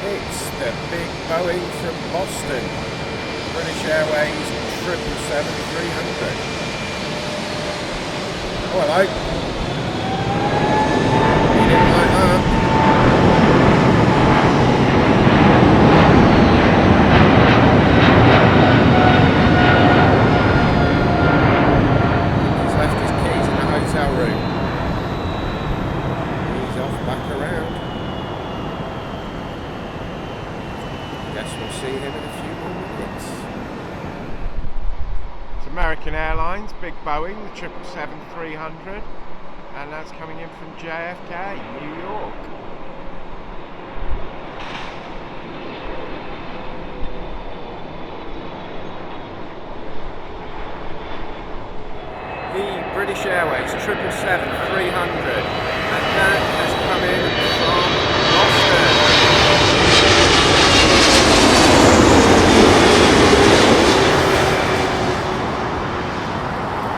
It's the big Boeing from Boston, British Airways 777-300. Oh, hello. You didn't like that. He's left his keys in the hotel room. He's off back around. Guess we'll see him in a few more minutes. It's American Airlines, big Boeing, the 777-300, and that's coming in from JFK, New York. The British Airways 777-300.